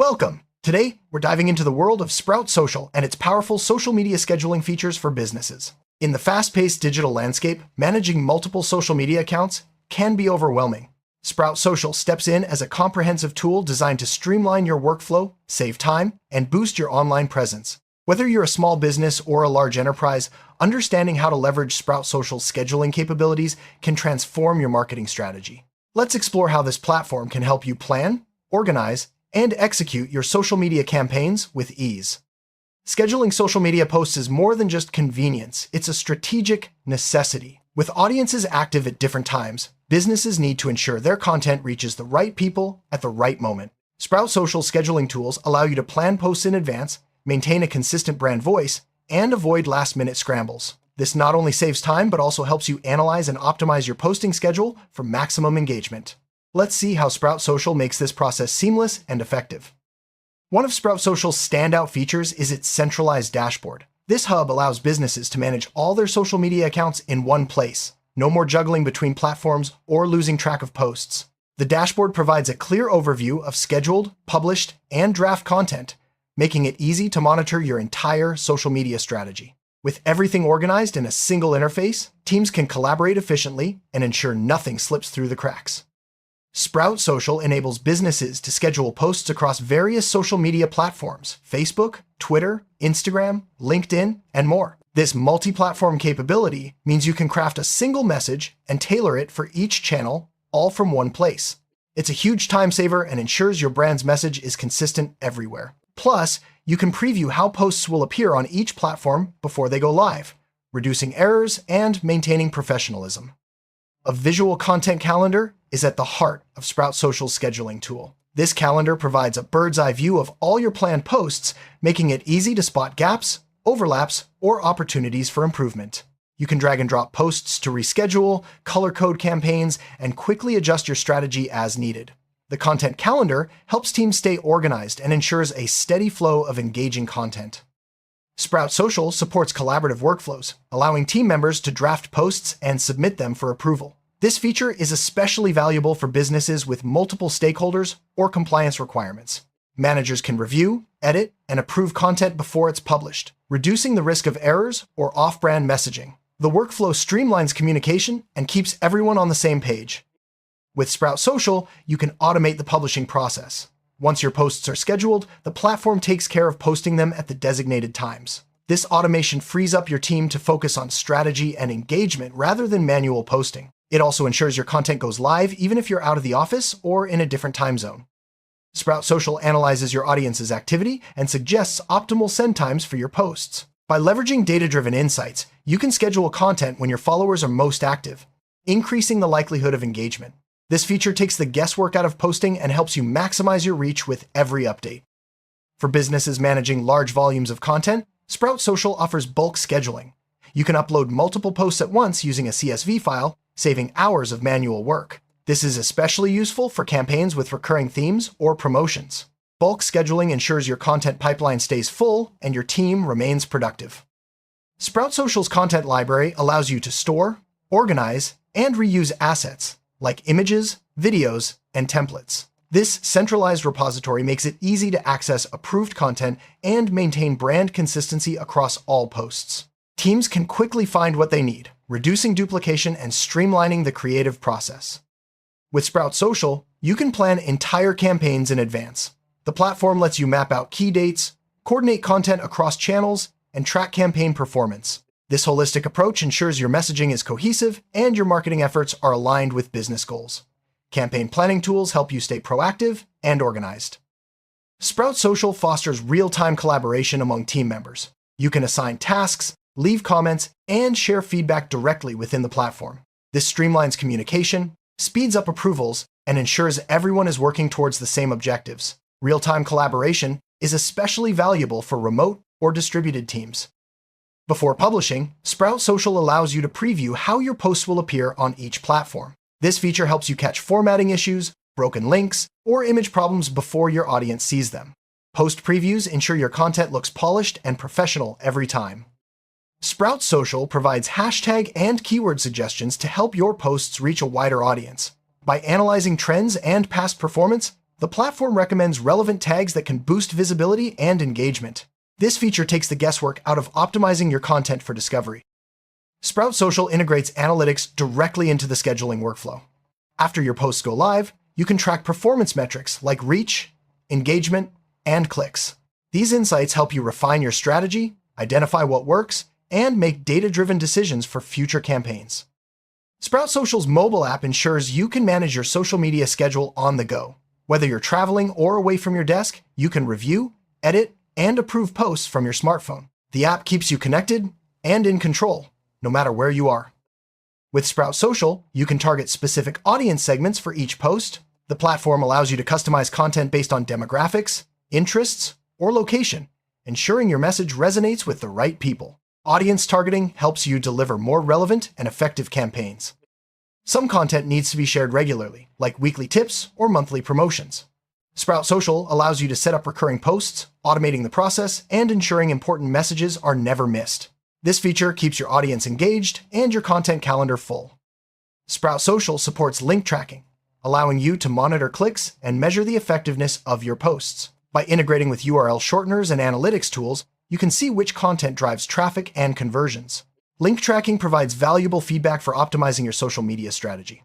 Welcome! Today, we're diving into the world of Sprout Social and its powerful social media scheduling features for businesses. In the fast-paced digital landscape, managing multiple social media accounts can be overwhelming. Sprout Social steps in as a comprehensive tool designed to streamline your workflow, save time, and boost your online presence. Whether you're a small business or a large enterprise, understanding how to leverage Sprout Social's scheduling capabilities can transform your marketing strategy. Let's explore how this platform can help you plan, organize, and execute your social media campaigns with ease. Scheduling social media posts is more than just convenience, it's a strategic necessity. With audiences active at different times, businesses need to ensure their content reaches the right people at the right moment. Sprout Social scheduling tools allow you to plan posts in advance, maintain a consistent brand voice, and avoid last-minute scrambles. This not only saves time, but also helps you analyze and optimize your posting schedule for maximum engagement. Let's see how Sprout Social makes this process seamless and effective. One of Sprout Social's standout features is its centralized dashboard. This hub allows businesses to manage all their social media accounts in one place. No more juggling between platforms or losing track of posts. The dashboard provides a clear overview of scheduled, published, and draft content, making it easy to monitor your entire social media strategy. With everything organized in a single interface, teams can collaborate efficiently and ensure nothing slips through the cracks. Sprout Social enables businesses to schedule posts across various social media platforms: Facebook, Twitter, Instagram, LinkedIn, and more. This multi-platform capability means you can craft a single message and tailor it for each channel, all from one place. It's a huge time saver and ensures your brand's message is consistent everywhere. Plus, you can preview how posts will appear on each platform before they go live, reducing errors and maintaining professionalism. A visual content calendar is at the heart of Sprout Social's scheduling tool. This calendar provides a bird's-eye view of all your planned posts, making it easy to spot gaps, overlaps, or opportunities for improvement. You can drag and drop posts to reschedule, color code campaigns, and quickly adjust your strategy as needed. The content calendar helps teams stay organized and ensures a steady flow of engaging content. Sprout Social supports collaborative workflows, allowing team members to draft posts and submit them for approval. This feature is especially valuable for businesses with multiple stakeholders or compliance requirements. Managers can review, edit, and approve content before it's published, reducing the risk of errors or off-brand messaging. The workflow streamlines communication and keeps everyone on the same page. With Sprout Social, you can automate the publishing process. Once your posts are scheduled, the platform takes care of posting them at the designated times. This automation frees up your team to focus on strategy and engagement rather than manual posting. It also ensures your content goes live even if you're out of the office or in a different time zone. Sprout Social analyzes your audience's activity and suggests optimal send times for your posts. By leveraging data-driven insights, you can schedule content when your followers are most active, increasing the likelihood of engagement. This feature takes the guesswork out of posting and helps you maximize your reach with every update. For businesses managing large volumes of content, Sprout Social offers bulk scheduling. You can upload multiple posts at once using a CSV file, saving hours of manual work. This is especially useful for campaigns with recurring themes or promotions. Bulk scheduling ensures your content pipeline stays full and your team remains productive. Sprout Social's content library allows you to store, organize, and reuse assets like images, videos, and templates. This centralized repository makes it easy to access approved content and maintain brand consistency across all posts. Teams can quickly find what they need, reducing duplication and streamlining the creative process. With Sprout Social, you can plan entire campaigns in advance. The platform lets you map out key dates, coordinate content across channels, and track campaign performance. This holistic approach ensures your messaging is cohesive and your marketing efforts are aligned with business goals. Campaign planning tools help you stay proactive and organized. Sprout Social fosters real-time collaboration among team members. You can assign tasks, leave comments, and share feedback directly within the platform. This streamlines communication, speeds up approvals, and ensures everyone is working towards the same objectives. Real-time collaboration is especially valuable for remote or distributed teams. Before publishing, Sprout Social allows you to preview how your posts will appear on each platform. This feature helps you catch formatting issues, broken links, or image problems before your audience sees them. Post previews ensure your content looks polished and professional every time. Sprout Social provides hashtag and keyword suggestions to help your posts reach a wider audience. By analyzing trends and past performance, The platform recommends relevant tags that can boost visibility and engagement. This feature takes the guesswork out of optimizing your content for discovery. Sprout Social integrates analytics directly into the scheduling workflow. After your posts go live, you can track performance metrics like reach, engagement, and clicks. These insights help you refine your strategy, identify what works, and make data-driven decisions for future campaigns. Sprout Social's mobile app ensures you can manage your social media schedule on the go. Whether you're traveling or away from your desk, you can review, edit, and approve posts from your smartphone. The app keeps you connected and in control, no matter where you are. With Sprout Social, you can target specific audience segments for each post. The platform allows you to customize content based on demographics, interests, or location, ensuring your message resonates with the right people. Audience targeting helps you deliver more relevant and effective campaigns. Some content needs to be shared regularly, like weekly tips or monthly promotions. Sprout Social allows you to set up recurring posts, automating the process, and ensuring important messages are never missed. This feature keeps your audience engaged and your content calendar full. Sprout Social supports link tracking, allowing you to monitor clicks and measure the effectiveness of your posts. By integrating with URL shorteners and analytics tools, you can see which content drives traffic and conversions. Link tracking provides valuable feedback for optimizing your social media strategy.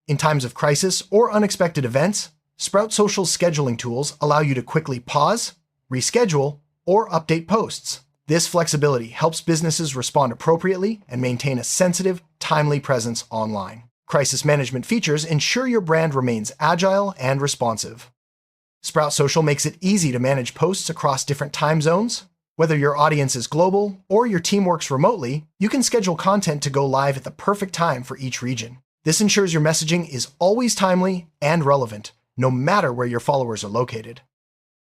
In times of crisis or unexpected events, Sprout Social's scheduling tools allow you to quickly pause, reschedule, or update posts. This flexibility helps businesses respond appropriately and maintain a sensitive, timely presence online. Crisis management features ensure your brand remains agile and responsive. Sprout Social makes it easy to manage posts across different time zones. Whether your audience is global or your team works remotely, you can schedule content to go live at the perfect time for each region. This ensures your messaging is always timely and relevant, no matter where your followers are located.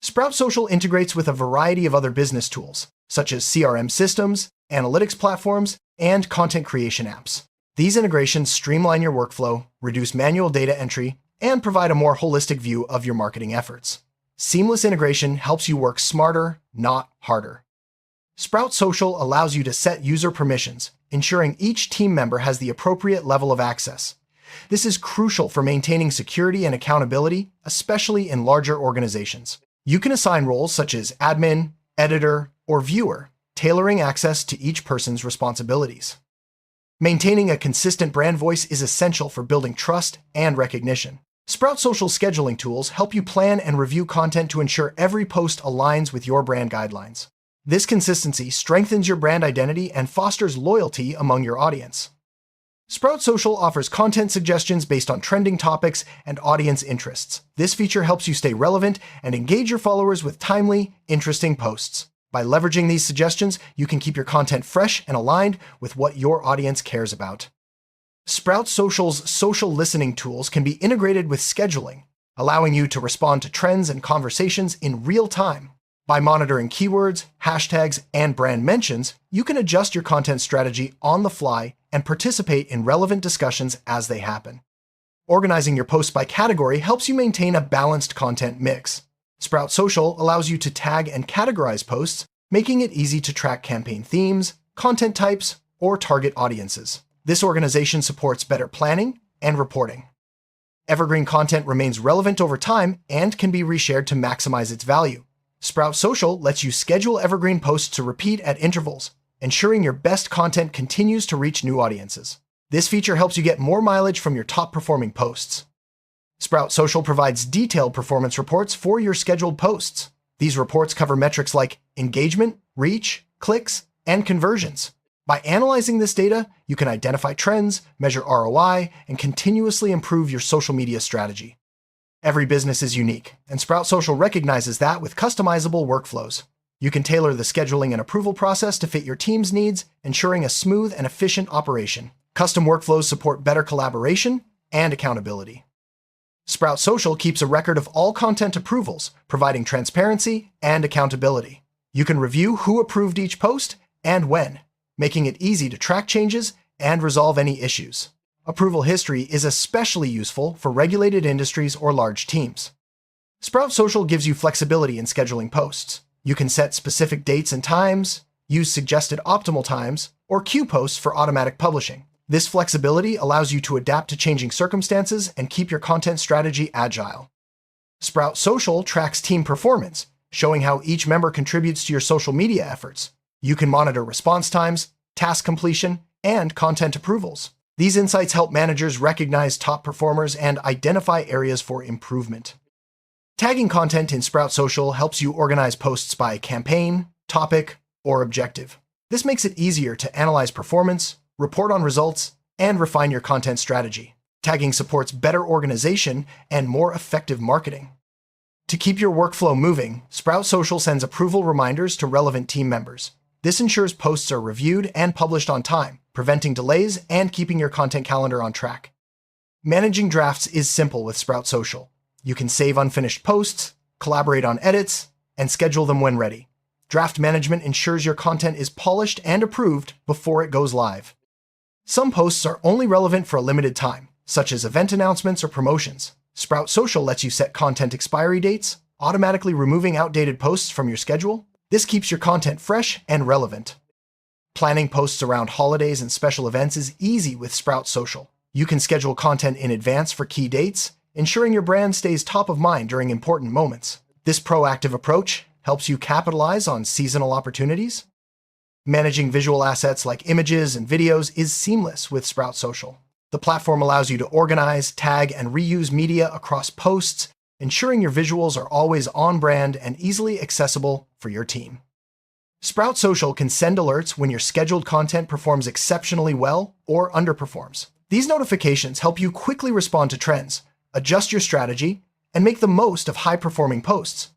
Sprout Social integrates with a variety of other business tools, such as CRM systems, analytics platforms, and content creation apps. These integrations streamline your workflow, reduce manual data entry, and provide a more holistic view of your marketing efforts. Seamless integration helps you work smarter, not harder. Sprout Social allows you to set user permissions, ensuring each team member has the appropriate level of access. This is crucial for maintaining security and accountability, especially in larger organizations. You can assign roles such as admin, editor, or viewer, tailoring access to each person's responsibilities. Maintaining a consistent brand voice is essential for building trust and recognition. Sprout Social scheduling tools help you plan and review content to ensure every post aligns with your brand guidelines. This consistency strengthens your brand identity and fosters loyalty among your audience. Sprout Social offers content suggestions based on trending topics and audience interests. This feature helps you stay relevant and engage your followers with timely, interesting posts. By leveraging these suggestions, you can keep your content fresh and aligned with what your audience cares about. Sprout Social's social listening tools can be integrated with scheduling, allowing you to respond to trends and conversations in real time. By monitoring keywords, hashtags, and brand mentions, you can adjust your content strategy on the fly and participate in relevant discussions as they happen. Organizing your posts by category helps you maintain a balanced content mix. Sprout Social allows you to tag and categorize posts, making it easy to track campaign themes, content types, or target audiences. This organization supports better planning and reporting. Evergreen content remains relevant over time and can be reshared to maximize its value. Sprout Social lets you schedule evergreen posts to repeat at intervals, ensuring your best content continues to reach new audiences. This feature helps you get more mileage from your top-performing posts. Sprout Social provides detailed performance reports for your scheduled posts. These reports cover metrics like engagement, reach, clicks, and conversions. By analyzing this data, you can identify trends, measure ROI, and continuously improve your social media strategy. Every business is unique, and Sprout Social recognizes that with customizable workflows. You can tailor the scheduling and approval process to fit your team's needs, ensuring a smooth and efficient operation. Custom workflows support better collaboration and accountability. Sprout Social keeps a record of all content approvals, providing transparency and accountability. You can review who approved each post and when, making it easy to track changes and resolve any issues. Approval history is especially useful for regulated industries or large teams. Sprout Social gives you flexibility in scheduling posts. You can set specific dates and times, use suggested optimal times, or queue posts for automatic publishing. This flexibility allows you to adapt to changing circumstances and keep your content strategy agile. Sprout Social tracks team performance, showing how each member contributes to your social media efforts. You can monitor response times, task completion, and content approvals. These insights help managers recognize top performers and identify areas for improvement. Tagging content in Sprout Social helps you organize posts by campaign, topic, or objective. This makes it easier to analyze performance, report on results, and refine your content strategy. Tagging supports better organization and more effective marketing. To keep your workflow moving, Sprout Social sends approval reminders to relevant team members. This ensures posts are reviewed and published on time, preventing delays and keeping your content calendar on track. Managing drafts is simple with Sprout Social. You can save unfinished posts, collaborate on edits, and schedule them when ready. Draft management ensures your content is polished and approved before it goes live. Some posts are only relevant for a limited time, such as event announcements or promotions. Sprout Social lets you set content expiry dates, automatically removing outdated posts from your schedule. This keeps your content fresh and relevant. Planning posts around holidays and special events is easy with Sprout Social. You can schedule content in advance for key dates, ensuring your brand stays top of mind during important moments. This proactive approach helps you capitalize on seasonal opportunities. Managing visual assets like images and videos is seamless with Sprout Social. The platform allows you to organize, tag, and reuse media across posts, ensuring your visuals are always on brand and easily accessible for your team. Sprout Social can send alerts when your scheduled content performs exceptionally well or underperforms. These notifications help you quickly respond to trends, adjust your strategy, and make the most of high-performing posts.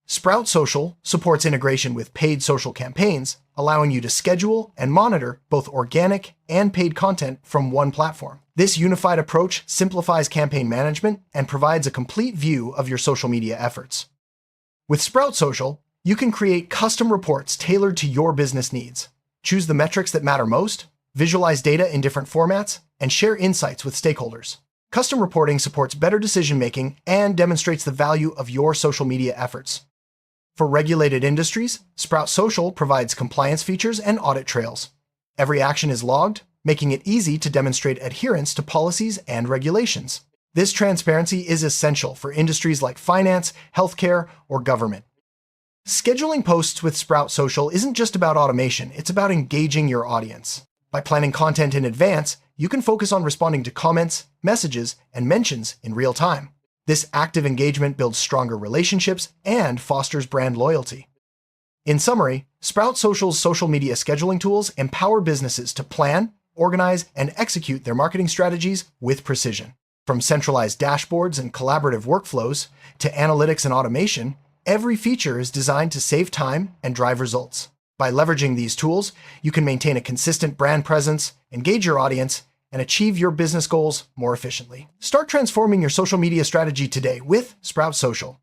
Sprout Social supports integration with paid social campaigns, allowing you to schedule and monitor both organic and paid content from one platform. This unified approach simplifies campaign management and provides a complete view of your social media efforts. With Sprout Social, you can create custom reports tailored to your business needs. Choose the metrics that matter most, visualize data in different formats, and share insights with stakeholders. Custom reporting supports better decision-making and demonstrates the value of your social media efforts. For regulated industries, Sprout Social provides compliance features and audit trails. Every action is logged, making it easy to demonstrate adherence to policies and regulations. This transparency is essential for industries like finance, healthcare, or government. Scheduling posts with Sprout Social isn't just about automation, it's about engaging your audience. By planning content in advance, you can focus on responding to comments, messages, and mentions in real time. This active engagement builds stronger relationships and fosters brand loyalty. In summary, Sprout Social's social media scheduling tools empower businesses to plan, organize, and execute their marketing strategies with precision. From centralized dashboards and collaborative workflows to analytics and automation, every feature is designed to save time and drive results. By leveraging these tools, you can maintain a consistent brand presence, engage your audience, and achieve your business goals more efficiently. Start transforming your social media strategy today with Sprout Social.